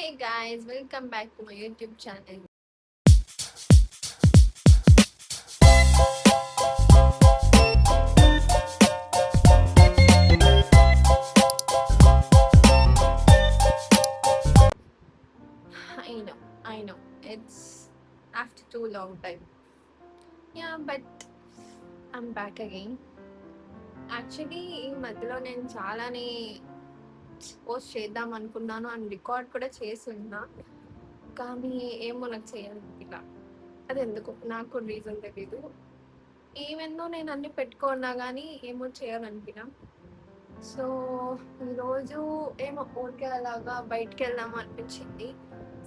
Hey guys, welcome back to my YouTube channel. I know, it's after too long time. Yeah, but I'm back again. Actually ఈ మధ్యలో నేను చాలానే post చేద్దాం అనుకున్నాను and record కూడా చేసి ఉన్నా, కానీ ఏమో నాకు చేయాలనిపిలా. అది ఎందుకు నాకు కూడా రీజన్ తెలీదు. ఈవెందో నేను అన్ని పెట్టుకున్నా కానీ ఏమో చేయాలనిపిలా. సో ఈరోజు ఏమో ఊరికే అలాగా బయటికి వెళ్దాం అనిపించింది.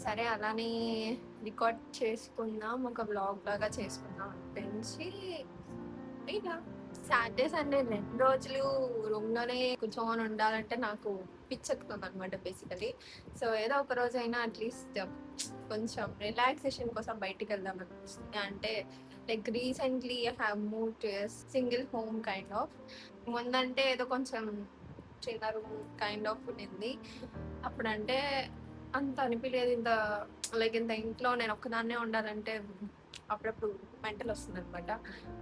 సరే అలానే రికార్డ్ చేసుకుందాం, ఒక బ్లాగ్ లాగా చేసుకుందాం అనిపించి ఇలా సాటర్డే సండే 2 రోజులు రూమ్లోనే కూర్చొని ఉండాలంటే నాకు పిచ్చెక్కుతుంది అనమాట బేసికలీ. సో ఏదో ఒక రోజైనా అట్లీస్ట్ కొంచెం రిలాక్సేషన్ కోసం బయటికి వెళ్దాం అనిపిస్తుంది. అంటే like recently I have move to single home kind of. ముందంటే ఏదో కొంచెం చిన్న రూమ్ కైండ్ ఆఫ్ ఉండింది. అప్పుడంటే అంత అనిపించలేదు, ఇంత ఇంట్లో నేను ఒక్కదాన్నే ఉండాలంటే అప్పుడప్పుడు మెంటల్ వస్తుంది అనమాట.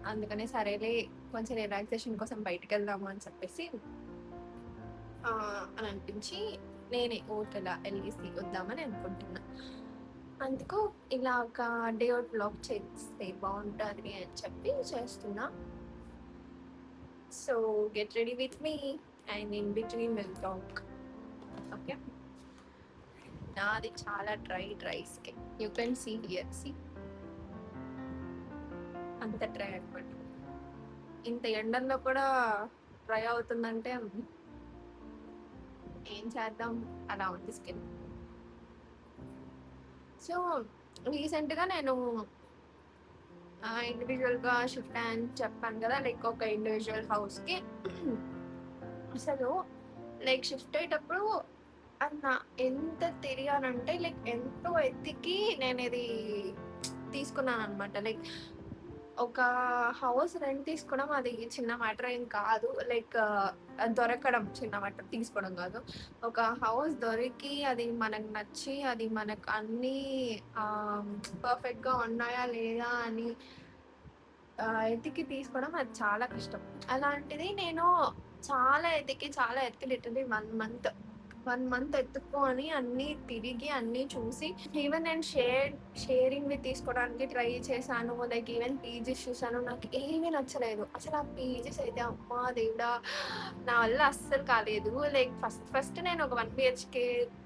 అందుకనే సరేలే కొంచెం రిలాక్సేషన్ కోసం బయటకు వెళ్దాము అని చెప్పేసి అని అనిపించి నేనే ఊరికెలా వెళ్ళేసి వద్దామని అనుకుంటున్నా. అందుకు ఇలా ఒక డే అవుట్ బ్లాగ్ చేస్తే బాగుంటుంది అని చెప్పి చేస్తున్నా. So get ready with me and in between will talk. Okay, నాది చాలా dry skin. You can see here, see అంత డ్రై అనమాట. ఇంత ఎండల్లో కూడా డ్రై అవుతుందంటే ఏం చేద్దాం, అలా ఉంది స్కిన్. సో రీసెంట్గా నేను ఇండివిజువల్గా షిఫ్ట్ అని చెప్పాను కదా, లైక్ ఒక ఇండివిజువల్ హౌస్కి. అసలు లైక్ షిఫ్ట్ అయ్యేటప్పుడు అన్న ఎంత తిరిగానంటే లైక్ ఎంతో ఎత్తికి నేను ఇది తీసుకున్నాను అనమాట. లైక్ ఒక హౌస్ రెంట్ తీసుకోవడం అది చిన్న మ్యాటర్ ఏం కాదు. లైక్ దొరకడం చిన్న మ్యాటర్, తీసుకోవడం కాదు. ఒక హౌస్ దొరికి అది మనకు నచ్చి అది మనకు అన్నీ పర్ఫెక్ట్గా ఉన్నాయా లేదా అని ఎతికి తీసుకోవడం అది చాలా కష్టం. అలాంటిది నేను చాలా ఎతికి లిటరలీ 1 మంత్ ఎత్తుక్కొని అన్నీ తిరిగి అన్నీ చూసి, ఈవెన్ నేను షేరింగ్ తీసుకోవడానికి ట్రై చేశాను. లైక్ ఈవెన్ పీజీస్ చూసాను, నాకు ఏమీ నచ్చలేదు. అసలు ఆ పీజీస్ అయితే అమ్మా దేవుడా, నా వల్ల అస్సలు కాలేదు. లైక్ ఫస్ట్ నేను ఒక 1 BHK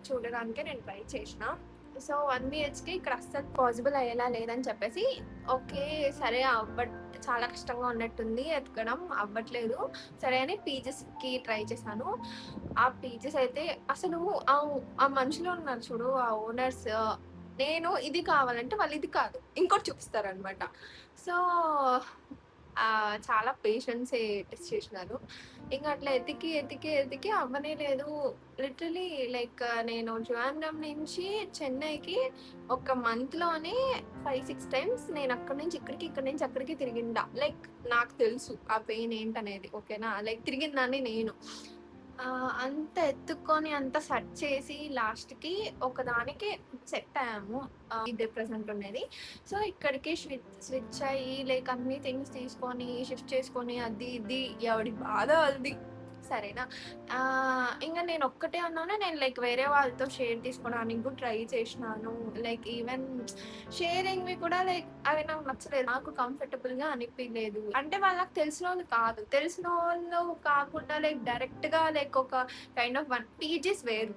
చూడడానికి నేను ట్రై చేసిన. సో 1 BHK ఇక్కడ అస్సలు పాసిబుల్ అయ్యేలా లేదని చెప్పేసి, ఓకే సరే చాలా కష్టంగా ఉన్నట్టుంది, ఎతకడం అవ్వట్లేదు, సరే అని పీజెస్కి ట్రై చేశాను. ఆ పీజెస్ అయితే అసలు ఆ మనుషులు ఉన్నారు చూడు, ఆ ఓనర్స్, నేను ఇది కావాలంటే వాళ్ళు ఇది కాదు ఇంకోటి చూపిస్తారనమాట. సో చాలా పేషెన్సే టెస్ట్ చేసినారు. ఇంకా అట్లా ఎతికి అవ్వనే లేదు. లిటరలీ లైక్ నేను ట్రివాండ్రం నుంచి చెన్నైకి ఒక మంత్లోనే 5-6 టైమ్స్ నేను అక్కడి నుంచి అక్కడికి తిరిగిండా. లైక్ నాకు తెలుసు ఆ పెయిన్ ఏంటనేది, ఓకేనా. లైక్ తిరిగిందాన్ని నేను అంత ఎత్తుక్కొని అంత సెర్చ్ చేసి లాస్ట్కి ఒకదానికి సెట్ అయ్యాము. ఇదే ప్రెసెంట్ ఉండేది. సో ఇక్కడికి స్విచ్ అయ్యి లైక్ అన్ని థింగ్స్ తీసుకొని షిఫ్ట్ చేసుకొని అది ఇది ఎవడి బాధ అది, సరేనా. ఇంకా నేను ఒక్కటే ఉన్నాను. నేను లైక్ వేరే వాళ్ళతో షేర్ తీసుకోవడానికి కూడా ట్రై చేసినాను. లైక్ ఈవెన్ షేరింగ్వి కూడా లైక్ అవి నాకు నచ్చలేదు, నాకు కంఫర్టబుల్గా అనిపించలేదు. అంటే వాళ్ళకి తెలిసిన వాళ్ళు కాదు, తెలిసిన వాళ్ళు కాకుండా లైక్ డైరెక్ట్గా లైక్ ఒక కైండ్ ఆఫ్ పీజీస్ వేరు.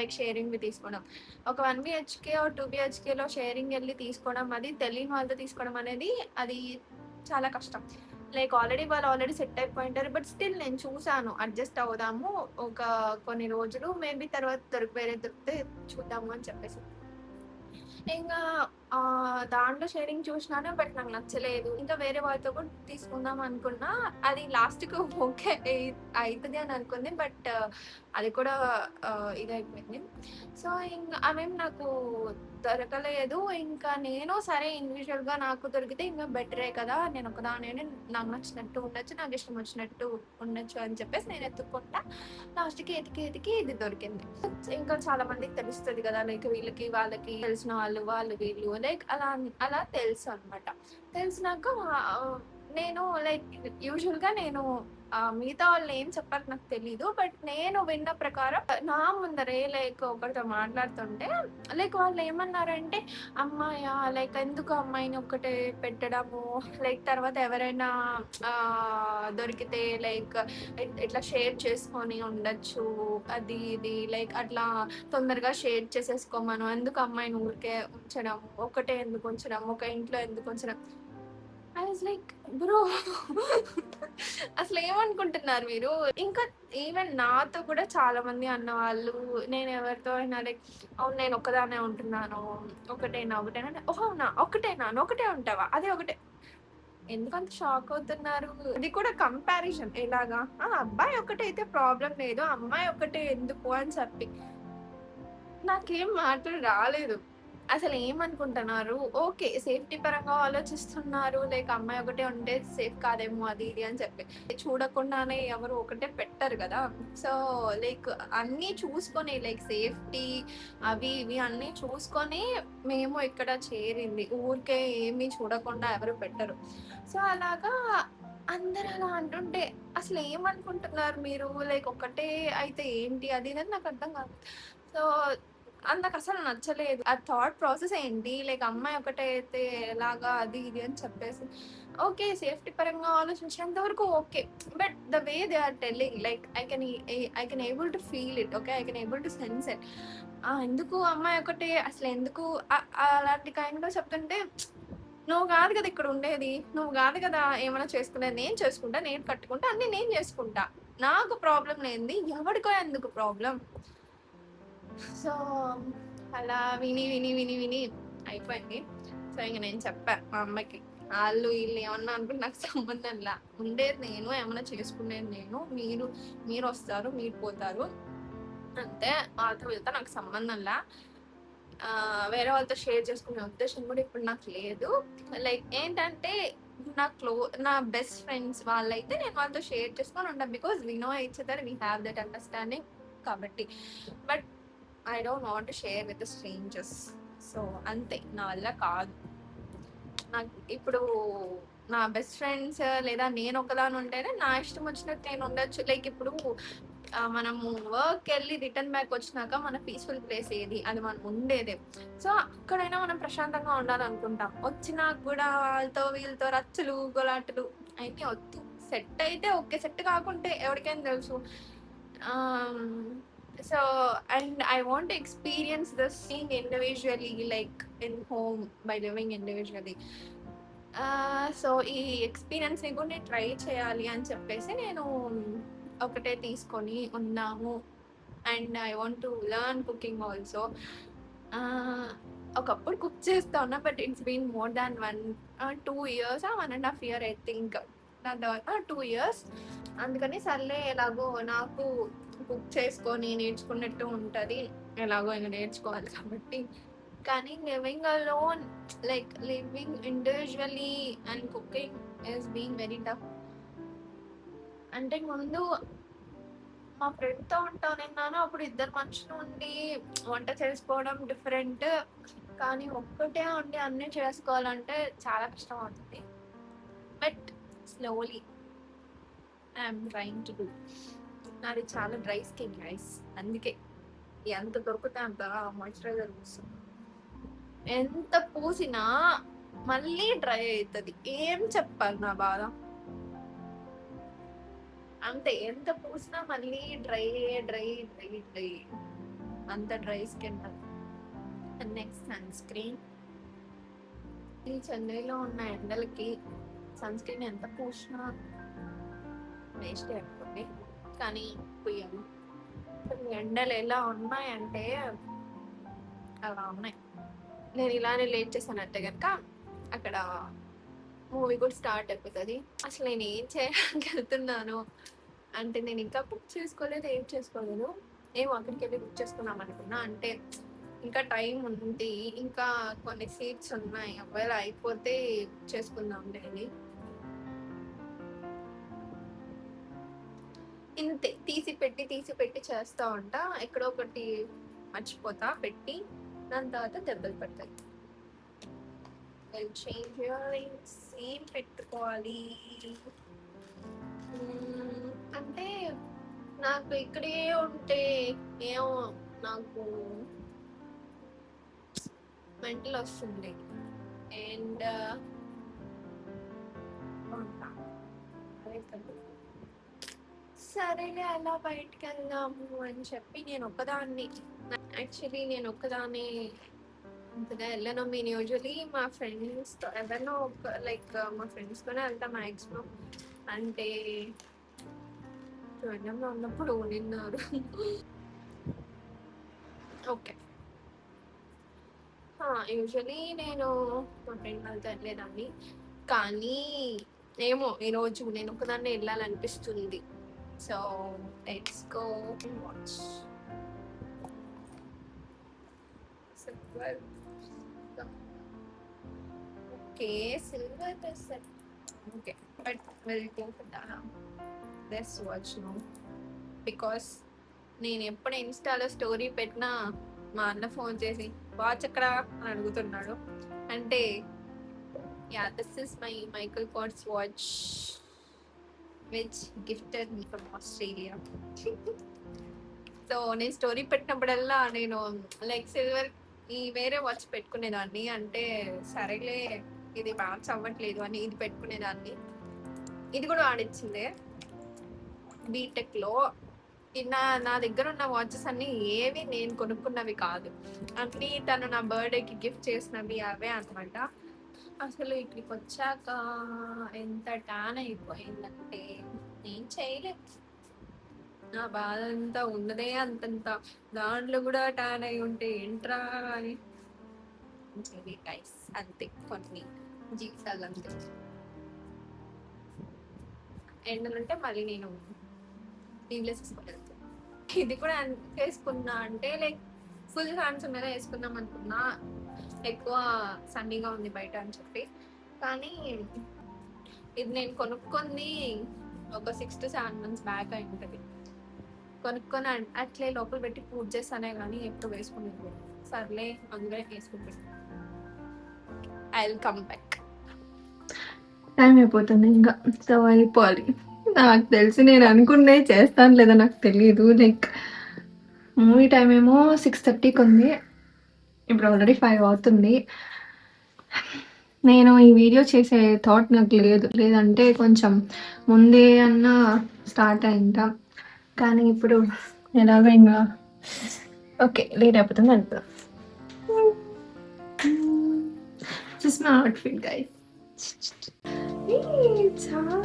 లైక్ షేరింగ్వి తీసుకోవడం, ఒక 1 BHK 2 BHKలో షేరింగ్ వెళ్ళి తీసుకోవడం, అది తెలియని వాళ్ళతో తీసుకోవడం అనేది అది చాలా కష్టం. లైక్ వాళ్ళు సెట్ అయిపోయింటారు. బట్ స్టిల్ నేను చూసాను, అడ్జస్ట్ అవుదాము ఒక కొన్ని రోజులు, మేబీ తర్వాత వేరే దొరికితే చూద్దాము అని చెప్పేసి. ఇంకా దాంట్లో షేడింగ్ చూసినాను. బట్ నాకు నచ్చలేదు. ఇంకా వేరే వాళ్ళతో కూడా తీసుకుందాం అనుకున్నా. అది లాస్ట్‌కి ఓకే అయితది అని అనుకుంది. బట్ అది కూడా ఇదయిపోయింది. సో, అవేం నాకు దొరకలేదు. ఇంకా నేను సరే ఇండివిడ్యువల్‌గా నాకు దొరికితే ఇంకా బెటరే కదా! నేనొక్కదాన్నే నాకు నచ్చినట్టు ఉండొచ్చు. నాకిష్టం వచ్చినట్టు ఉండొచ్చు అని చెప్పేసి నేను ఎతుక్కుంటా లాస్ట్‌కి ఎతికి ఇది దొరికింది. ఇంకా చాలా మందికి తెలుస్తది గదా! లైక్ వీళ్ళకి, వాళ్ళకి తెలిసిన వాళ్ళు, వాళ్ళు వీళ్ళు లైక్ అలా తెలుసనమాట. తెలిసినాక నేను లైక్ యూజువల్‌గా నేను మిగతా వాళ్ళేం చెప్పారో నాకు తెలీదు. బట్ నేను విన్న ప్రకారం నా ముందరే లైక్ ఒకరితో మాట్లాడుతుంటే లైక్ వాళ్ళేమన్నారంటే, "అమ్మాయా లైక్ ఎందుకు అమ్మాయిని ఒక్కటే పెట్టడము, లైక్ తర్వాత ఎవరైనా దొరికితే లైక్ ఇట్లా షేర్ చేసుకొని ఉండొచ్చు. అది ఇది లైక్ అట్లా తొందరగా షేర్ చేసేసుకోమను. ఎందుకు అమ్మాయిని ఊరికే ఉంచడం, ఒకటే ఎందుకు ఉంచడం, ఒక ఇంట్లో ఎందుకు ఉంచడం." ఐ వాస్ లైక్ బ్రో అసలేమనుకుంటున్నారు మీరు? ఇంకా ఈవెన్ నాతో కూడా చాలా మంది అన్నవాళ్ళు, నేను ఎవరితో అయినా లైక్ అవును నేను ఒక్కదాన్నే ఉంటున్నాను. ఒకటేనా అంటే, ఓహ్! అవునా! ఒక్కటేనా? నువ్వొకటే ఉంటావా? అదే ఒకటే ఎందుకంత షాక్ అవుతున్నారు? అది కూడా కంపారిజన్ ఎలాగా? అబ్బాయి ఒక్కటైతే ప్రాబ్లమ్ లేదు. అమ్మాయి ఒక్కటే ఎందుకు అని చెప్పి. నాకేం మాటలు రాలేదు. అసలేమనుకుంటున్నారు? ఓకే. సేఫ్టీ పరంగా ఆలోచిస్తున్నారు. లైక్ అమ్మాయి ఒకటే ఉంటే సేఫ్ కాదేమో అది ఇది అని చెప్పి. చూడకుండానే ఎవరు ఒకటే పెట్టరు గదా! సో, లైక్ అన్నీ చూసుకొని లైక్ సేఫ్టీ అవి ఇవి అన్నీ చూసుకొని మేము ఇక్కడ చేరింది. ఊరికే ఏమి చూడకుండా ఎవరు పెట్టరు. సో, అలాగా అందరూ అలా అంటుంటే అసలేమనుకుంటున్నారు మీరు? లైక్ ఒక్కటే అయితే ఏంటి? అది ఇది అని నాకు అర్థం కాదు. సో అది నాకసలు నచ్చలేదు. ఆ థాట్ ప్రాసెస్ ఏంటి? లైక్ అమ్మాయి ఒకటే అయితే ఎలాగా అది ఇది అని చెప్పేసి. ఓకే. సేఫ్టీ పరంగా ఆలోచించేంత వరకు okay. But the way they are telling like I can able to feel it. Okay. I can able to sense it. ఎందుకు అమ్మాయి ఒకటే అసలెందుకు అలాంటి కైండ్‌లో చెప్తుంటే నువ్వు గాదు గదా! ఇక్కడ ఉండేది. నువ్వు గాదు గదా! ఏమైనా చేసుకునేది. నేను చేసుకుంటా. నేను కట్టుకుంటా. అన్నీ నేను జేసుకుంటా. నాకు ప్రాబ్లమ్ లేనిది ఎవడికో ఎందుకు ప్రాబ్లమ్? సో, అలా విని అయిపోయింది. సో, ఇంక నేను చెప్పా మా అమ్మకి. ఆళ్ళు ఈళ్ళు ఏమన్నా అనుకుంటే నాకు సంబంధంలా. ఉండేది నేను, ఏమన్నా చేసుకునేది నేను. మీరొస్తారు, మీరు పోతారు. అంతే. వాళ్ళతో వీళ్ళతో నాకు సంబంధంలా. వేరే వాళ్ళతో షేర్ చేసుకునే ఉద్దేశ్యం కూడా ఇప్పుడు నాకు లేదు. లైక్ ఏంటంటే నా బెస్ట్ ఫ్రెండ్స్ వాళ్ళైతే నేను వాళ్ళతో షేర్ చేసుకొని ఉంటా. Because we know each other. We have that understanding కాబట్టి. But I don't want to share with strangers. So, అంతే. నా వల్ల కాదు. నాకు ఇప్పుడు నా బెస్ట్ ఫ్రెండ్స్ లేదా నేను ఒకదాని ఉంటేనే నా ఇష్టం వచ్చినట్టు నేను ఉండొచ్చు. లైక్ ఇప్పుడు మనము వర్క్‌కెళ్ళి రిటర్న్ బ్యాక్ వచ్చినాక మన పీస్‌ఫుల్ ప్లేస్ ఏది? అది మనం ఉండేదే. సో, అక్కడైనా మనం ప్రశాంతంగా ఉండాలనుకుంటాం. వచ్చినాక గూడా వాళ్ళతో వీళ్ళతో రచ్చలు, గలాటలు అయన్నీ వద్దు. సెట్ అయితే ఓకే. సెట్ కాకుంటే ఎవరికైనా తెలుసు. ఆహ్, so and I want to experience this being individually like in home by living individually. So, ఈ ఎక్స్‌పీరియన్స్‌ని కూడా నేను ట్రై చేయాలి అని చెప్పేసి నేను ఒకటే తీసుకొని ఉన్నాము. And I want to learn cooking also. Ah, ఒకప్పుడు కుక్ చేస్తా ఉన్నా. But it's been more than 2 years 1 ½ year I think. దాని తర్వాత 2 ఇయర్స్. అందుకని సర్లే ఎలాగో నాకు కుక్ చేసుకొని నేర్చుకున్నట్టు ఉంటది. ఎలాగో ఇంక నేర్చుకోవాలి కాబట్టి. కానీ living alone like living individually and cooking is being very tough. అంటే ముందు మా ఫ్రెండ్‌తో ఉంటానన్నాను. అప్పుడు ఇద్దరు మనుషులు ఉండి వంట చేసుకోవడం డిఫరెంట్. కానీ ఒక్కటే ఉండి అన్నీ చేసుకోవాలంటే చాలా కష్టం అవుతుంది. But slowly I am trying to do. నాది చాలా డ్రై స్కిన్ గైస్. అందుకే ఎంత దొరికితే అంత మాయిశ్చరైజర్ పూస్తున్నా. ఎంత పూసినా మళ్ళీ డ్రై అయితది. ఏం చెప్పాలి నా బాధ? అంతే. ఎంత పూసినా మళ్ళీ డ్రై. అంత డ్రై స్కిన్ నాది. Next sunscreen. ఈ చెన్నైలో ఉన్న ఎండలకి సన్ స్క్రీన్ ఎంత పూసినా వేస్టే అనుకోండి. కానీ పొయ్యము. ఎండలు ఎలా ఉన్నాయంటే అలా ఉన్నాయి. నేను ఇలానే లేట్ చేశానంటే కనుక అక్కడ మూవీ కూడా స్టార్ట్ అయిపోతుంది. అసలు నేను ఏం చేయడానికి వెళ్తున్నాను అంటే నేను ఇంకా బుక్ చేసుకోలేదు, ఏం చేసుకోలేదు. ఏమో అక్కడికి వెళ్ళి బుక్ చేసుకుందాం అనుకున్నా. అంటే ఇంకా టైం ఉంది, ఇంకా కొన్ని సీట్స్ ఉన్నాయి, ఒకవేళ అయిపోతే బుక్ చేసుకుందాం అని. ఇంతే, తీసి పెట్టి చేస్తా ఉంటా. ఎక్కడో ఒకటి మర్చిపోతా పెట్టి, దాని తర్వాత దెబ్బలు పడతాయి. చేంజ్ సేమ్ పెట్టుకోవాలి. అంటే నాకు ఇక్కడే ఉంటే ఏమో నాకు మెంటల్ వస్తుంది. అండ్ సరేలే అలా బయటికి వెళ్దాము అని చెప్పి నేను ఒక్కదాన్ని అంతగా వెళ్ళను. నేను యూజువలీ మా ఫ్రెండ్స్తో ఎవరినో లైక్ మా ఫ్రెండ్స్తోనే వెళ్తా మ్యాక్సిమం. అంటే చూడంలో ఉన్నప్పుడు నిన్నారు. ఓకే, యూజువలీ నేను మా ఫ్రెండ్ వాళ్ళతో వెళ్ళేదాన్ని, కానీ ఏమో ఈరోజు నేను ఒకదాన్ని వెళ్ళాలనిపిస్తుంది. So let's go watch. Okay, silver dress. Okay, but will go for this watch no, because నేను ఎప్పుడు ఇన్స్టాలో స్టోరీ పెట్టినా మా అన్న ఫోన్ చేసి వాచ్ ఎక్కడ అని అడుగుతున్నాడు. అంటే yeah, this is my Michael Kors watch which gifted me from Australia. So నేను స్టోరీ పెట్టినప్పుడల్లా నేను లైక్ సిల్వర్ ఈ వేరే వాచ్ పెట్టుకునేదాన్ని. అంటే సరేలే ఇది మ్యాచ్ అవ్వట్లేదు అని ఇది పెట్టుకునేదాన్ని. ఇది కూడా ఆడిచ్చిందే బీటెక్ లో. నా దగ్గర ఉన్న వాచెస్ అన్ని ఏవి నేను కొనుక్కున్నవి కాదు, అన్ని తను నా బర్త్డేకి గిఫ్ట్ చేసినవి అవే అనమాట. అసలు ఇక్కడికి వచ్చాక ఎంత టాన్ అయిపోయిందంటే ఏం చేయలేదు. నా బాధ అంతా ఉన్నదే అంతంత, దాంట్లో కూడా టాన్ అయి ఉంటే ఏంట్రా అని గైస్. అంతే, కొన్ని జీవితాలు అంతే. ఎండలుంటే మళ్ళీ నేను టీవీలో వేసుకోలేదు. ఇది కూడా వేసుకున్నా అంటే లైక్ ఫుల్ హ్యాండ్స్ మీద వేసుకుందాం అనుకున్నా, ఎక్కువ సన్నీగా ఉంది బయట అని చెప్పి. కానీ ఇది నేను కొనుక్కుంది ఒక 6 to 7 months బ్యాక్ అయి ఉంటుంది. కొనుక్కొని అట్లే లోపల పెట్టి పూజ చేస్తానే కానీ ఎప్పుడు వేసుకునేది. సర్లే అందులో వేసుకుంటాను. I will come back. Time అయిపోతుంది ఇంకా, సో వెళ్ళిపోవాలి. నాకు తెలిసి నేను అనుకునే చేస్తాను లేదా నాకు తెలియదు. లైక్ మూవీ టైం ఏమో 6:30కి ఉంది, ఇప్పుడు ఆల్రెడీ 5 అవుతుంది. నేను ఈ వీడియో చేసే థాట్ నాకు లేదంటే కొంచెం ముందే అన్నా స్టార్ట్ అయిందా. కానీ ఇప్పుడు ఎలాగో ఇంకా ఓకే లేట్ అయిపోతుంది అనుకో. This is my outfit, guys. చాలా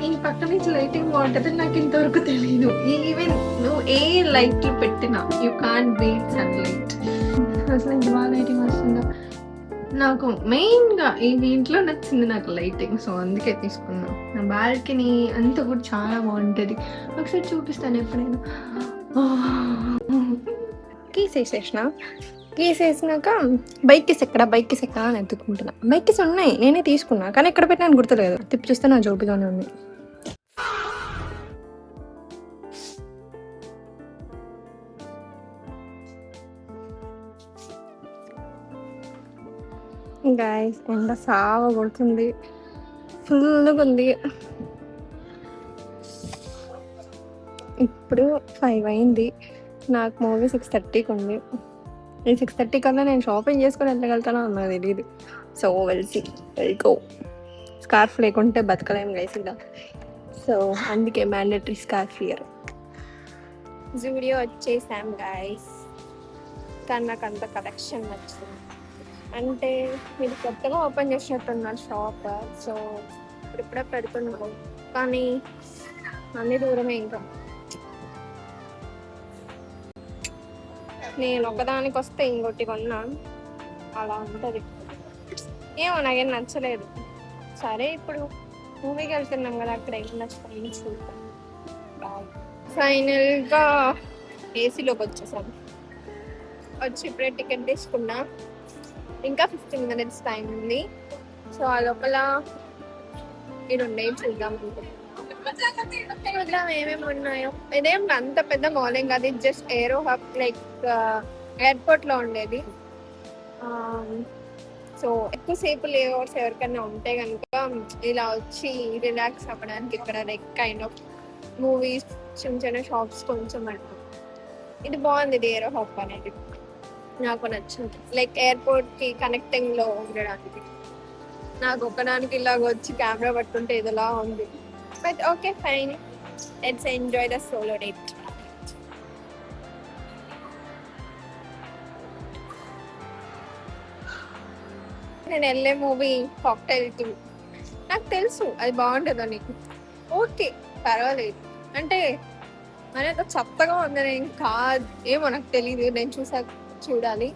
ఈ పక్క నుంచి లైటింగ్ బాగుంటుంది నాకు ఇంతవరకు తెలియదు. ఈవెన్ నువ్వు ఏ లైట్లు పెట్టినా యూ కాంట్ బీట్ సన్లైట్. అసలు ఎంత బాగా లైటింగ్ వస్తుందో. నాకు మెయిన్గా ఈ ఇంట్లో నచ్చింది నాకు లైటింగ్, సో అందుకే తీసుకున్నా. నా బాల్కనీ అంతా కూడా చాలా బాగుంటుంది. ఒకసారి చూపిస్తాను ఎప్పుడైనా. కీస్ వేసినాక బైక్ కీస్ ఎక్కడ అని ఎత్తుకుంటున్నా. బైక్ కీస్ ఉన్నాయి, నేనే తీసుకున్నా, కానీ ఎక్కడ పెట్టినా గుర్తులేదు. తిప్పి చూస్తే నా జోబిలోనే ఉంది. గాయస్ ఎండ సావ కొడుతుంది, ఫుల్గా ఉంది. ఇప్పుడు 5 అయింది, నాకు మూవీ 6:30కి ఉంది. ఈ 6:30 కన్నా నేను షాపింగ్ చేసుకొని వెళ్ళగలుగుతానో నాకు తెలియదు. సో వెల్గో. స్కార్ఫ్ లేకుంటే బతకలేం గైస్ ఇలా. సో అందుకే మ్యాండేటరీ స్కార్ఫ్ ఇయర్. జూడియో వచ్చేసాం గైస్, కానీ నాకు అంత కలెక్షన్ నచ్చింది. అంటే మీరు కొత్తగా ఓపెన్ చేసినట్టున్నారు షాప్, సో ఇప్పుడిప్పుడే పెడుతున్నాను, కానీ అన్ని దూరమే. ఇంకా నేను ఒకదానికి వస్తే ఇంకోటి కొన్నా, అలా ఉంటుంది. ఏమో నాకేం నచ్చలేదు. సరే ఇప్పుడు మూవీకి వెళ్తున్నాం కదా, అక్కడ ఏం నచ్చుతాయి చూద్దాం. ఫైనల్గా ఏసీలోకి వచ్చేసాను. వచ్చి ఇప్పుడే టికెట్ తీసుకున్నా. ఇంకా 15 minutes టైం ఉంది. సో ఆ లోపల ఇది ఉన్నాయి, చూద్దాం. చూద్దాం ఏమేమి ఉన్నాయో. ఇదేం అంత పెద్ద మాలింగ్, అది జస్ట్ ఏరో హబ్, లైక్ ఎయిర్పోర్ట్ లో ఉండేది. సో ఎక్కువసేపు లేఅవుట్స్ ఎవరికైనా ఉంటే కనుక ఇలా వచ్చి రిలాక్స్ అవ్వడానికి ఇక్కడ లైక్ కైండ్ ఆఫ్ మూవీస్, చిన్న చిన్న షాప్స్ కొంచెం అంట. ఇది బాగుంది, ఇది ఏరో హబ్ అనేది నాకు నచ్చింది. లైక్ ఎయిర్పోర్ట్ కి కనెక్టింగ్ లో ఉండడానికి. నాకు ఒకదానికి ఇలాగ వచ్చి కెమెరా పట్టుకుంటే ఇదిలా ఉంది. But okay fine, let's enjoy the solo date. నేను వెళ్ళే మూవీ కాక్టైల్ 2. నాకు తెలుసు అది బాగుంటుందని. ఓకే పర్వాలేదు, అంటే మరి అంత చెత్తగా ఉందని ఏం కాదు, ఏమో నాకు తెలీదు, నేను చూడాలి.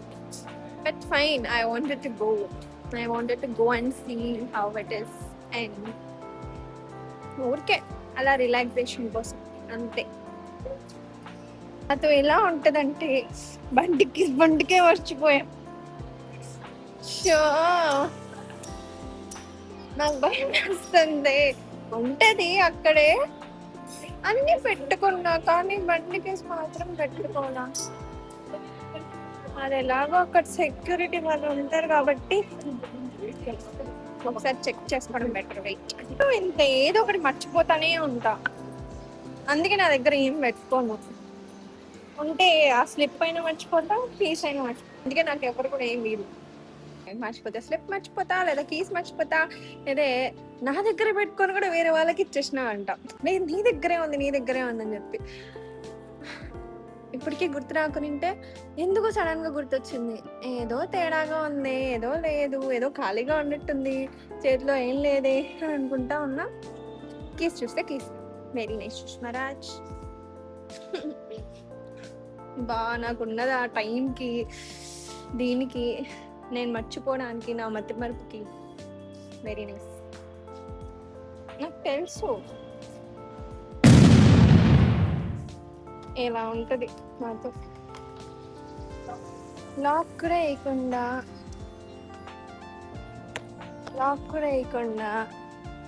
But fine, I wanted to go and see how it is. And ఊరికే అలా రిలాక్సేషన్ కోసం అంతే. అతో ఎలా ఉంటదంటే బండికే మర్చిపోయాం. నాకు భయం వేస్తుంది. ఉంటది అక్కడే అన్ని పెట్టుకున్నా, కానీ బండికి మాత్రం పెట్టుకోనా. అది ఎలాగో అక్కడ సెక్యూరిటీ వాళ్ళు ఉంటారు కాబట్టి ఒకసారి చెక్ చేసుకోవడం బెటర్. వెయిట్, ఇంత ఏదో ఒకటి మర్చిపోతానే ఉంటా, అందుకే నా దగ్గర ఏం పెట్టుకోను. ఉంటే ఆ స్లిప్ అయినా మర్చిపోతా, కీస్ అయినా మర్చిపోతా. అందుకే నాకు ఎవరు కూడా ఏం వీలు. మర్చిపోతా, స్లిప్ మర్చిపోతా, లేదా కీస్ మర్చిపోతా, లేదా నా దగ్గర పెట్టుకొని కూడా వేరే వాళ్ళకి ఇచ్చేసినా అంట. నేను నీ దగ్గరే ఉందని చెప్పి. ఇప్పటికీ గుర్తు రాకునింటే ఎందుకు సడన్ గా గుర్తొచ్చింది. ఏదో తేడాగా ఉంది, ఏదో లేదు, ఏదో ఖాళీగా ఉన్నట్టుంది, చేతిలో ఏం లేదే అని అనుకుంటా ఉన్నా. కీస్ చూస్తే కీస్. Very nice సుష్మరాజ్. నాకున్నది ఆ టైంకి, దీనికి, నేను మర్చిపోవడానికి, నా మతి మరుపుకి. Very nice. నాకు తెలుసు ఎలా ఉంటది నాతో. లాక్ కూడా వేయకుండా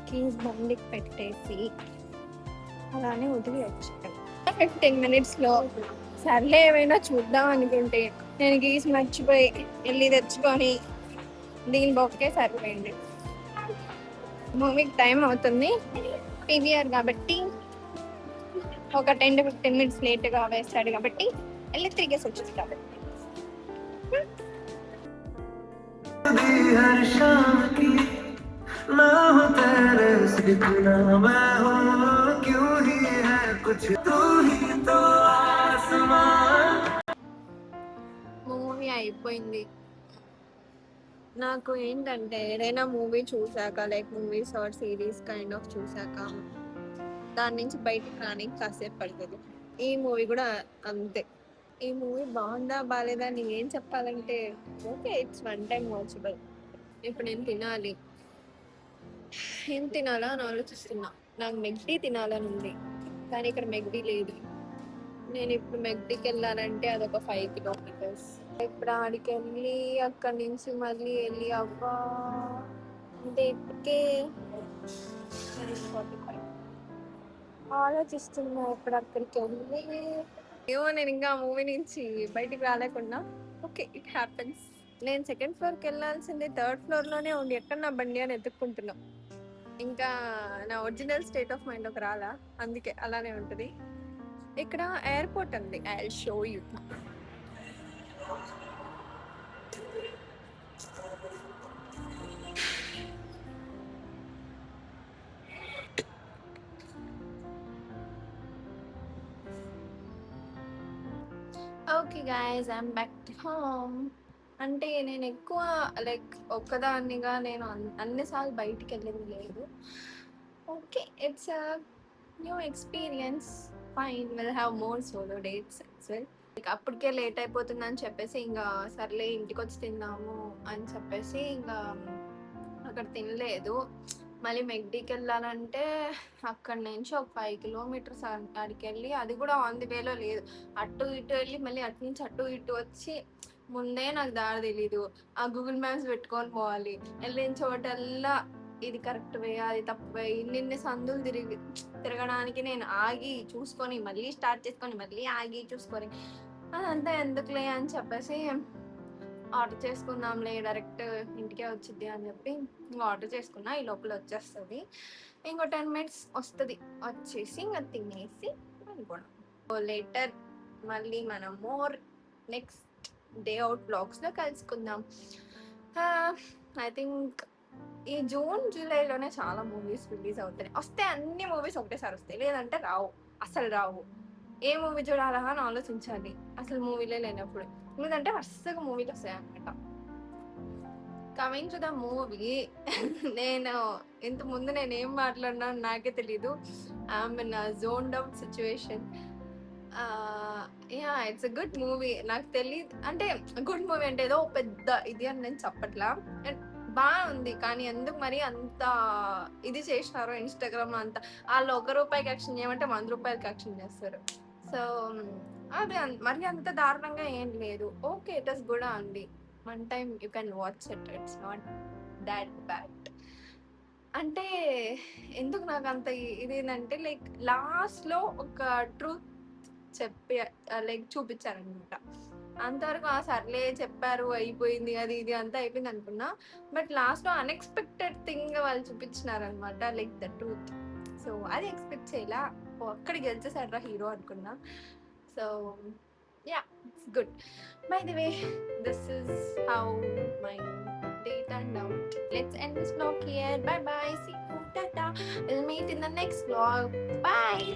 కీస్ బండికి పెట్టేసి అలానే వదిలి వచ్చాను. 15 minutes లో సర్లే ఏమైనా చూద్దాం అనుకుంటే నేను కీస్ మర్చిపోయి వెళ్ళి తెచ్చుకొని దీని బొక్కే సరిపోయింది. మూవీకి టైం అవుతుంది, పీవీఆర్ కాబట్టి ఒక 10 to 15 minutes లేట్గా వేస్తాడు కాబట్టి వెళ్ళి తిరిగేసి వచ్చేది కాబట్టి. మూవీ అయిపోయింది. నాకు ఏంటంటే ఏదైనా మూవీ చూసాక, like movies or series kind of చూసాక దాని నుంచి బయటకు రానికి కాసేపు పడుతుంది. ఈ మూవీ కూడా అంతే. ఈ మూవీ బాగుందా బాగాలేదా అని ఏం చెప్పాలంటే okay, it's one time watchable. ఇప్పుడు నేను తినాలి, ఏం తినాలా అని ఆలోచిస్తున్నా. నాకు మెగ్డీ తినాలని ఉంది, కానీ ఇక్కడ మెగ్డీ లేదు. నేను ఇప్పుడు మెగ్డీకి వెళ్ళాలంటే అదొక 5 kilometers. ఇప్పుడు ఆడికి వెళ్ళి అక్కడి నుంచి మళ్ళీ వెళ్ళి అవ్వా అంటే ఇప్పటికే ఆలోచిస్తున్నా ఇప్పుడు అక్కడికి వెళ్ళి. ఏమో నేను ఇంకా మూవీ నుంచి బయటికి రాలేకుండా. Okay, it happens. నేను 2nd floorకి వెళ్ళాల్సిందే, 3rd floor లోనే ఉండి ఎక్కడ నా బండి అని ఎత్తుక్కుంటున్నా. ఇంకా నా ఒరిజినల్ స్టేట్ ఆఫ్ మైండ్ ఒక రాలా, అందుకే అలానే ఉంటుంది. ఇక్కడ ఎయిర్పోర్ట్ ఉంది, I will show you. Okay guys, I'm back to home. అంటే నేను ఎక్కువ లైక్ ఒక్కదాన్నిగా నేను అన్నిసార్లు బయటికి వెళ్ళింది లేదు. Okay. It's a new experience. Fine. Will have more solo dates as well. Like అప్పటికే లేట్ అయిపోతుందని చెప్పేసి ఇంగా సర్లే ఇంటికొచ్చి తిందాము అని చెప్పేసి ఇంగా అక్కడ తినలేదు. మళ్ళీ మెక్‌డీకెళ్ళాలంటే అక్కడి నుంచి ఒక 5 కిలోమీటర్స్ ఆడికెళ్ళి అది కూడా ఆన్ ది వేలో లేదు. అటు ఇటు వెళ్ళి మళ్ళీ అటు నుంచి అటు ఇటు వచ్చి ముందే నాకు దారి తెలీదు. ఆ గూగుల్ మ్యాప్స్ పెట్టుకొని పోవాలి. వెళ్ళిన చోటల్లా ఇది కరెక్ట్ వే, అది తప్పు వే, ఇన్నిన్ని సందులు తిరగడానికి నేను ఆగి చూసుకొని మళ్ళీ స్టార్ట్ చేసుకొని మళ్ళీ ఆగి చూసుకొని అదంతా ఎందుకులే అని చెప్పేసి ఆర్డర్ చేసుకుందాంలే డైరెక్ట్ ఇంటికే వచ్చిద్ది అని చెప్పి ఇంకా ఆర్డర్ చేసుకున్నా. ఈ లోపల వచ్చేస్తుంది. ఇంకో 10 మినిట్స్ వస్తుంది. వచ్చేసి ఇంకా తినేసి అనుకోండి. లేటర్ మళ్ళీ మనం మోర్ నెక్స్ట్ డే అవుట్ బ్లాగ్స్లో కలుసుకుందాం. ఐ థింక్ ఈ జూన్ జూలైలోనే చాలా మూవీస్ రిలీజ్ అవుతాయి. వస్తే అన్ని మూవీస్ ఒకటేసారి వస్తాయి, లేదంటే రావు, అసలు రావు. ఏ మూవీ చూడాలా అని ఆలోచించాలి అసలు మూవీలే లేనప్పుడు. ఎందుకంటే వరుసగా మూవీలు వస్తాయి అనమాట. కమింగ్ టు ద మూవీ, నేను ఇంత ముందు నేను ఏం మాట్లాడినా నాకే తెలీదు. I'm in zoned out situation. Yeah, it's a good movie. నాకు తెలియదు అంటే గుడ్ మూవీ అంటే ఏదో పెద్ద ఇది అని నేను చెప్పట్లా. బాగుంది, కానీ ఎందుకు మరి అంత ఇది చేసినారో ఇన్స్టాగ్రామ్ లో అంతా. వాళ్ళు ₹1 యాక్షన్ చేయమంటే ₹100 యాక్షన్ చేస్తారు. సో అది మరి అంత దారుణంగా ఏం లేదు. ఓకే, ఇట్ ఇస్ గుడ్ అండి. One time you can watch it. It's not that bad. అంటే ఎందుకు నాకు అంత ఇది ఏంటంటే లైక్ లాస్ట్ లో ఒక ట్రూత్ చెప్పి లైక్ చూపించారనమాట. అంతవరకు సర్లే చెప్పారు అయిపోయింది, అది ఇది అంతా అయిపోయింది అనుకున్నా. బట్ లాస్ట్ లో అన్ఎక్స్పెక్టెడ్ థింగ్ వాళ్ళు చూపించినారనమాట, లైక్ ద ట్రూత్. సో అది ఎక్స్పెక్ట్ చేయలా. అక్కడికి గెలిచేసాడ్రా హీరో అనుకున్నా. So yeah, it's good. By the way, this is how my day turned out. Let's end this vlog here. Bye bye. See you. Tata. We'll meet in the next vlog. Bye.